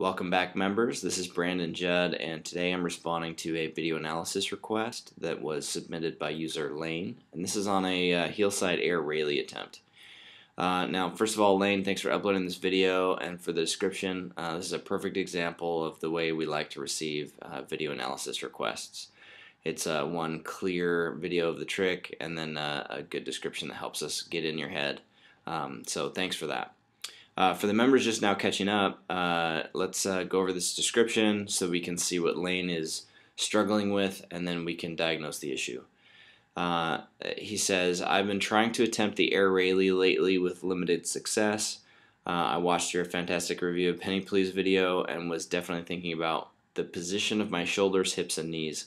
Welcome back, members. This is Brandon Judd, and today I'm responding to a video analysis request that was submitted by user Lane, and this is on a heel-side air Raley attempt. Now, first of all, Lane, thanks for uploading this video and for the description. This is a perfect example of the way we like to receive video analysis requests. It's one clear video of the trick and then a good description that helps us get in your head. So thanks for that. For the members just now catching up, let's go over this description so we can see what Lane is struggling with, and then we can diagnose the issue. He says, I've been trying to attempt the air Raley lately with limited success. I watched your fantastic review of Penny Please video and was definitely thinking about the position of my shoulders, hips, and knees.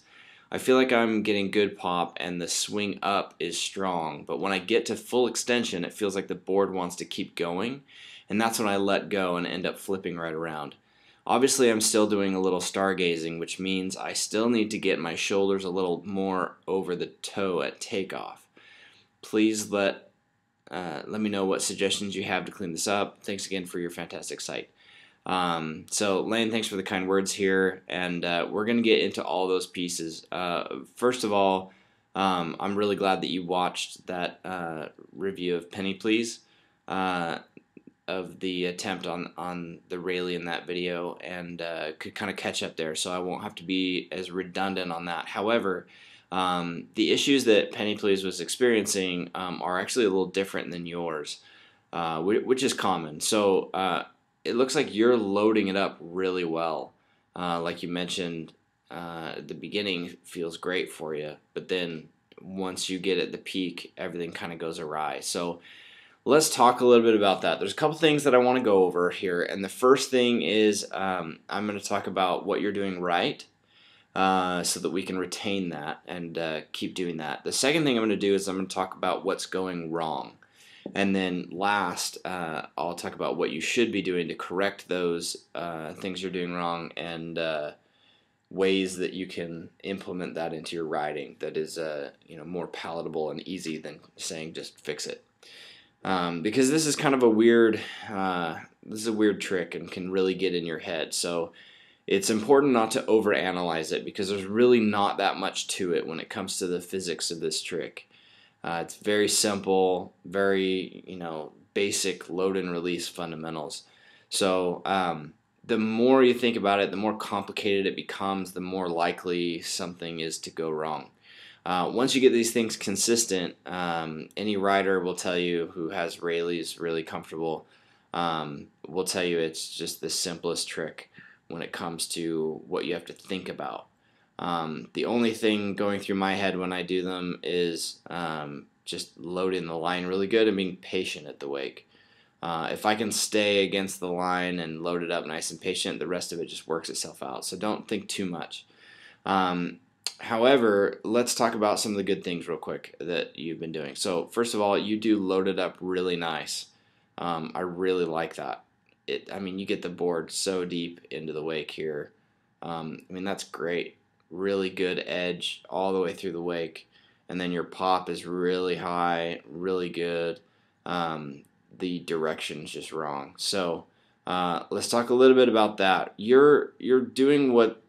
I feel like I'm getting good pop and the swing up is strong, but when I get to full extension, it feels like the board wants to keep going, and that's when I let go and end up flipping right around. Obviously, I'm still doing a little stargazing, which means I still need to get my shoulders a little more over the toe at takeoff. Please let me know what suggestions you have to clean this up. Thanks again for your fantastic site. So Lane, thanks for the kind words here, and we're going to get into all those pieces. First of all, I'm really glad that you watched that review of Penny Please, of the attempt on the Raley in that video, and could kind of catch up there, so I won't have to be as redundant on that. However, the issues that Penny Please was experiencing are actually a little different than yours, which is common. So it looks like you're loading it up really well. Like you mentioned, the beginning feels great for you, but then once you get at the peak, everything kind of goes awry. So let's talk a little bit about that. There's a couple things that I want to go over here, and the first thing is I'm going to talk about what you're doing right, so that we can retain that and keep doing that. The second thing I'm going to do is I'm going to talk about what's going wrong. And then last, I'll talk about what you should be doing to correct those things you're doing wrong, and ways that you can implement that into your riding that is more palatable and easy than saying just fix it. Because this is kind of a weird trick and can really get in your head. So it's important not to overanalyze it, because there's really not that much to it when it comes to the physics of this trick. It's very simple, very basic load and release fundamentals. So the more you think about it, the more complicated it becomes, the more likely something is to go wrong. Once you get these things consistent, any rider will tell you who has Raley's really comfortable, will tell you it's just the simplest trick when it comes to what you have to think about. The only thing going through my head when I do them is just loading the line really good and being patient at the wake. If I can stay against the line and load it up nice and patient, the rest of it just works itself out. So don't think too much. However, let's talk about some of the good things real quick that you've been doing. So first of all, you do load it up really nice. I really like that. You get the board so deep into the wake here. That's great. Really good edge all the way through the wake, and then your pop is really high, really good. The direction's just wrong. So let's talk a little bit about that. You're doing what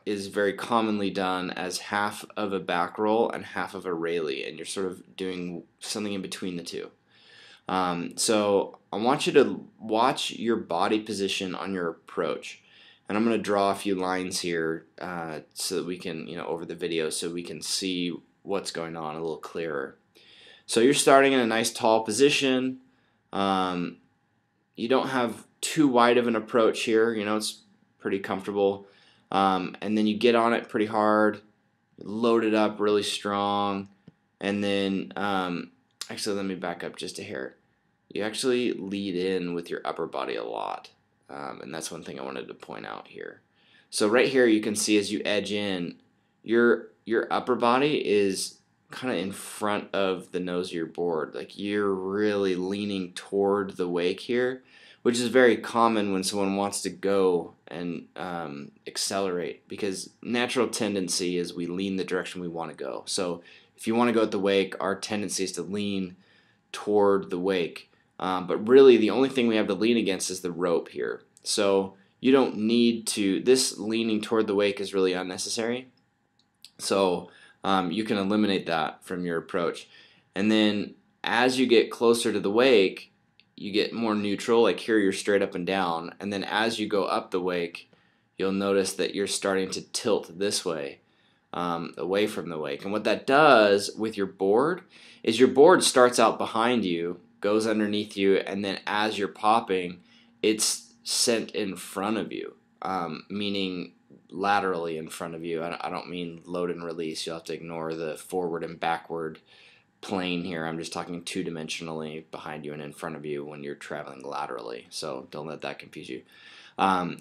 is very commonly done as half of a back roll and half of a Raley, and you're sort of doing something in between the two. So I want you to watch your body position on your approach, and I'm going to draw a few lines here so that we can, over the video, so we can see what's going on a little clearer. So you're starting in a nice tall position. You don't have too wide of an approach here. It's pretty comfortable. And then you get on it pretty hard, load it up really strong, and then actually let me back up just a hair. You actually lead in with your upper body a lot, and that's one thing I wanted to point out here. So right here you can see as you edge in, your upper body is kind of in front of the nose of your board. Like you're really leaning toward the wake here, which is very common when someone wants to go and accelerate, because natural tendency is we lean the direction we want to go. So if you want to go at the wake, our tendency is to lean toward the wake. But really the only thing we have to lean against is the rope here. So you don't need to, this leaning toward the wake is really unnecessary. So you can eliminate that from your approach. And then as you get closer to the wake, you get more neutral, like here you're straight up and down. And then as you go up the wake, you'll notice that you're starting to tilt this way, away from the wake. And what that does with your board is your board starts out behind you, goes underneath you, and then as you're popping, it's sent in front of you, meaning laterally in front of you. I don't mean load and release. You'll have to ignore the forward and backward plane here. I'm just talking two-dimensionally behind you and in front of you when you're traveling laterally. So don't let that confuse you.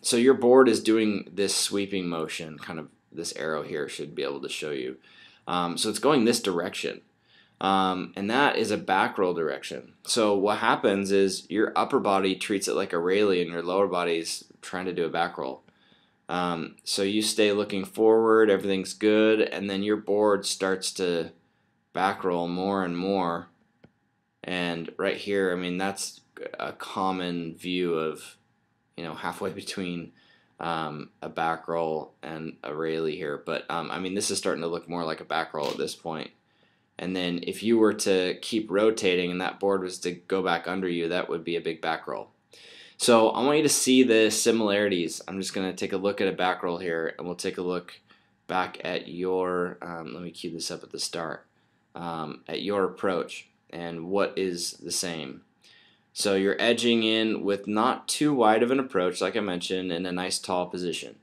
So your board is doing this sweeping motion, kind of this arrow here should be able to show you. So it's going this direction. And that is a back roll direction. So what happens is your upper body treats it like a Raley and your lower body's trying to do a back roll. So you stay looking forward, everything's good, and then your board starts to back roll more and more. And right here, I mean, that's a common view of, halfway between a back roll and a Raley here. But I mean, this is starting to look more like a back roll at this point. And then if you were to keep rotating and that board was to go back under you, that would be a big back roll. So I want you to see the similarities. I'm just going to take a look at a back roll here, and we'll take a look back at your, let me cue this up at the start, at your approach and what is the same. So you're edging in with not too wide of an approach, like I mentioned, in a nice tall position.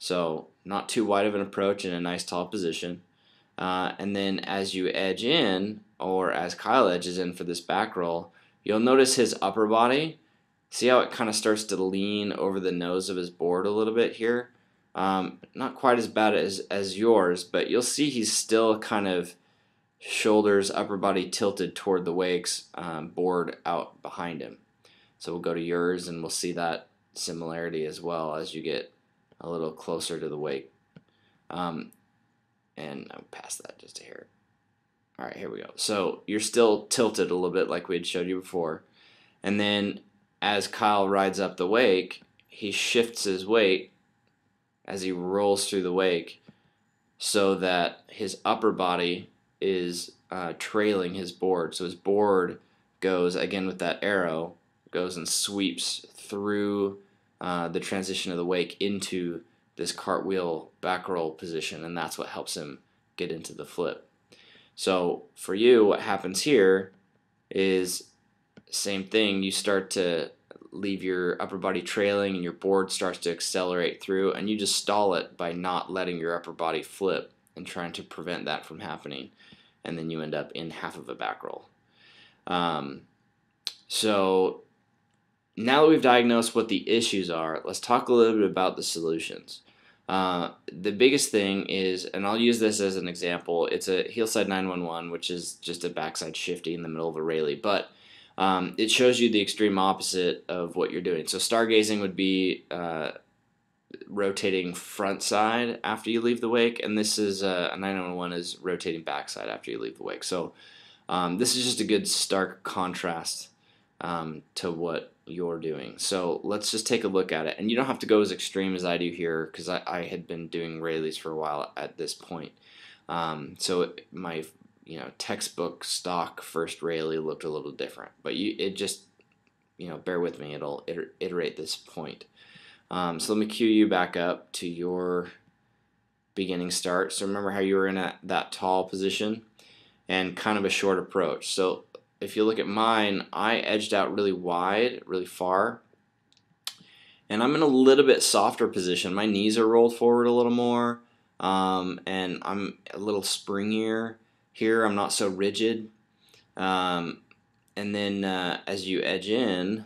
So not too wide of an approach in a nice tall position. And then as you edge in, or as Kyle edges in for this back roll, you'll notice his upper body. See how it kind of starts to lean over the nose of his board a little bit here? Not quite as bad as yours, but you'll see he's still kind of shoulders, upper body tilted toward the wake's board out behind him. So we'll go to yours and we'll see that similarity as well as you get a little closer to the wake. And I'll pass that just a hair. All right, here we go. So you're still tilted a little bit like we had showed you before. And then as Kyle rides up the wake, he shifts his weight as he rolls through the wake so that his upper body is trailing his board. So his board goes, again with that arrow, goes and sweeps through the transition of the wake into this cartwheel back roll position, and that's what helps him get into the flip. So for you, what happens here is same thing. You start to leave your upper body trailing and your board starts to accelerate through, and you just stall it by not letting your upper body flip and trying to prevent that from happening, and then you end up in half of a back roll. So now that we've diagnosed what the issues are, let's talk a little bit about the solutions. The biggest thing is, and I'll use this as an example, it's a heel side 911, which is just a backside shifty in the middle of a Raley, but it shows you the extreme opposite of what you're doing. So stargazing would be rotating front side after you leave the wake, and this is a 911 is rotating backside after you leave the wake. So this is just a good stark contrast to what you're doing. So let's just take a look at it, and you don't have to go as extreme as I do here because I had been doing Raleys for a while at this point. So my textbook stock first Raley looked a little different, but it just bear with me, it'll iterate this point. So let me cue you back up to your beginning start. So remember how you were in that tall position and kind of a short approach. So if you look at mine, I edged out really wide, really far, and I'm in a little bit softer position. My knees are rolled forward a little more, and I'm a little springier here. I'm not so rigid. And then as you edge in,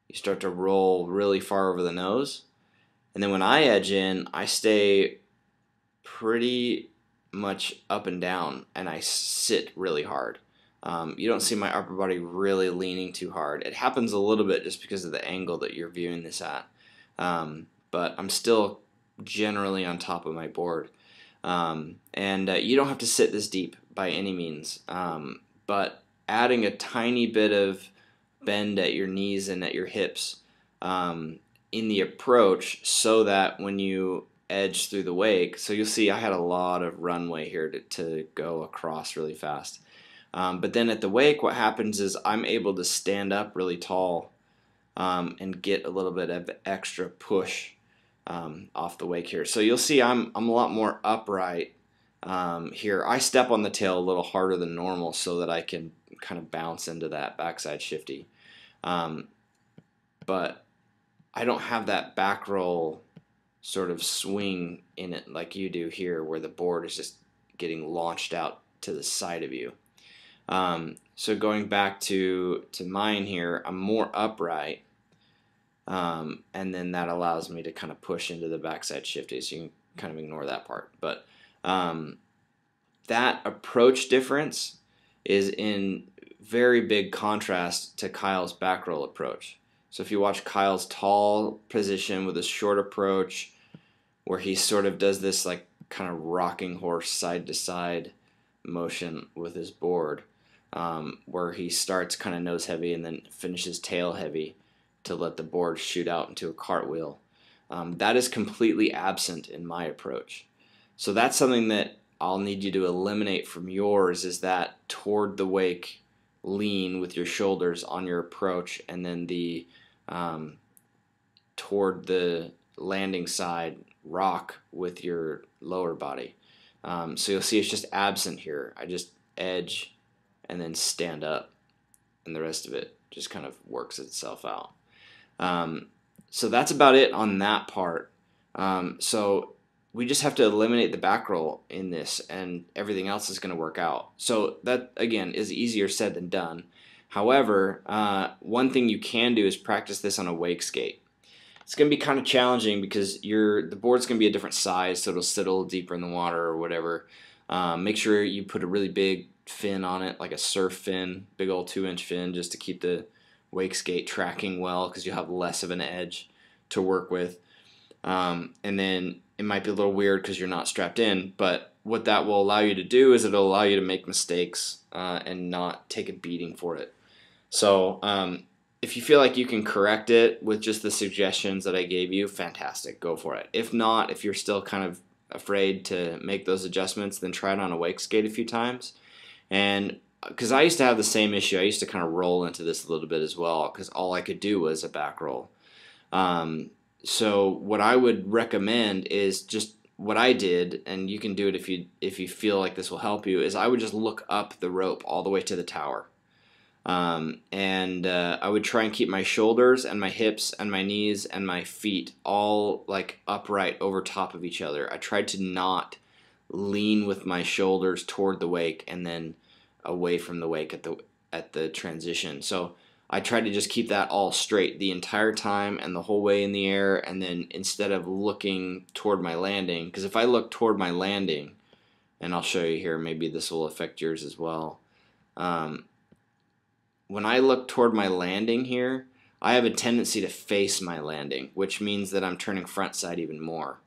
you start to roll really far over the nose. And then when I edge in, I stay pretty much up and down, and I sit really hard. You don't see my upper body really leaning too hard. It happens a little bit just because of the angle that you're viewing this at. But I'm still generally on top of my board. And you don't have to sit this deep by any means. But adding a tiny bit of bend at your knees and at your hips in the approach so that when you edge through the wake, so you'll see I had a lot of runway here to go across really fast. But then at the wake, what happens is I'm able to stand up really tall and get a little bit of extra push off the wake here. So you'll see I'm a lot more upright here. I step on the tail a little harder than normal so that I can kind of bounce into that backside shifty. But I don't have that back roll sort of swing in it like you do here, where the board is just getting launched out to the side of you. So going back to mine here, I'm more upright, and then that allows me to kind of push into the backside shifty, so you can kind of ignore that part. But that approach difference is in very big contrast to Kyle's back roll approach. So if you watch Kyle's tall position with his short approach, where he sort of does this like kind of rocking horse side to side motion with his board, where he starts kind of nose heavy and then finishes tail heavy to let the board shoot out into a cartwheel. That is completely absent in my approach. So that's something that I'll need you to eliminate from yours, is that toward the wake lean with your shoulders on your approach, and then the toward the landing side rock with your lower body. So you'll see it's just absent here. I just edge and then stand up, and the rest of it just kind of works itself out. So that's about it on that part. So we just have to eliminate the back roll in this, and everything else is going to work out. So that, again, is easier said than done. However, one thing you can do is practice this on a wake skate. It's going to be kind of challenging because the board's going to be a different size, so it'll sit a little deeper in the water or whatever. Make sure you put a really big fin on it, like a surf fin, big old 2-inch fin, just to keep the wake skate tracking well, because you'll have less of an edge to work with. And then it might be a little weird because you're not strapped in, but what that will allow you to do is it'll allow you to make mistakes and not take a beating for it. So if you feel like you can correct it with just the suggestions that I gave you, fantastic, go for it. If not, if you're still kind of afraid to make those adjustments, then try it on a wake skate a few times. And because I used to have the same issue, I used to kind of roll into this a little bit as well, because all I could do was a back roll. So what I would recommend is just what I did, and you can do it if you feel like this will help you, is I would just look up the rope all the way to the tower. I would try and keep my shoulders and my hips and my knees and my feet all like upright over top of each other. I tried to not lean with my shoulders toward the wake and then away from the wake at the transition. So I tried to just keep that all straight the entire time and the whole way in the air, and then instead of looking toward my landing, because if I look toward my landing, and I'll show you here, maybe this will affect yours as well. When I look toward my landing here, I have a tendency to face my landing, which means that I'm turning front side even more,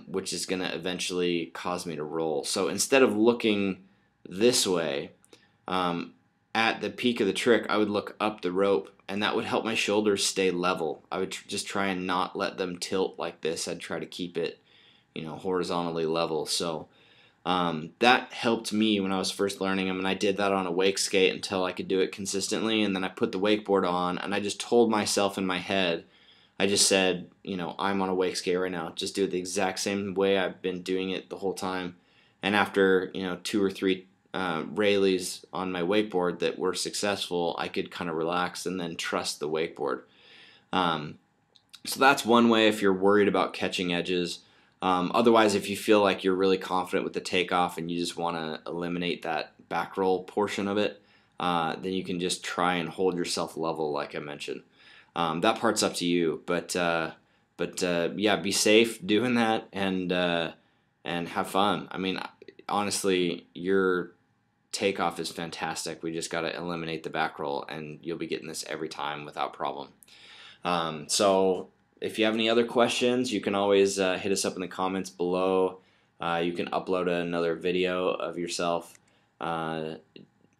which is going to eventually cause me to roll. So instead of looking this way, at the peak of the trick, I would look up the rope, and that would help my shoulders stay level. I would just try and not let them tilt like this. I'd try to keep it, horizontally level. So that helped me when I was first learning them, and I did that on a wake skate until I could do it consistently, and then I put the wakeboard on, and I just told myself in my head, I just said, I'm on a wake skate right now. Just do it the exact same way I've been doing it the whole time. And after, 2 or 3 Raleys on my wakeboard that were successful, I could kind of relax and then trust the wakeboard. So that's one way if you're worried about catching edges. Otherwise, if you feel like you're really confident with the takeoff and you just want to eliminate that back roll portion of it, then you can just try and hold yourself level like I mentioned. That part's up to you, but yeah, be safe doing that and have fun. I mean, honestly, your takeoff is fantastic. We just got to eliminate the back roll, and you'll be getting this every time without problem. So if you have any other questions, you can always hit us up in the comments below. You can upload another video of yourself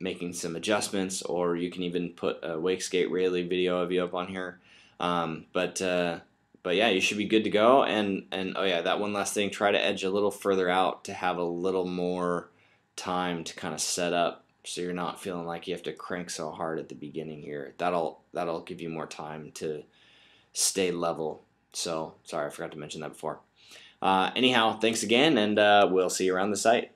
making some adjustments, or you can even put a wake skate Raley video of you up on here. But yeah, you should be good to go. And oh yeah, that one last thing, try to edge a little further out to have a little more time to kind of set up, so you're not feeling like you have to crank so hard at the beginning here. That'll give you more time to stay level. So sorry, I forgot to mention that before. Anyhow, thanks again, and we'll see you around the site.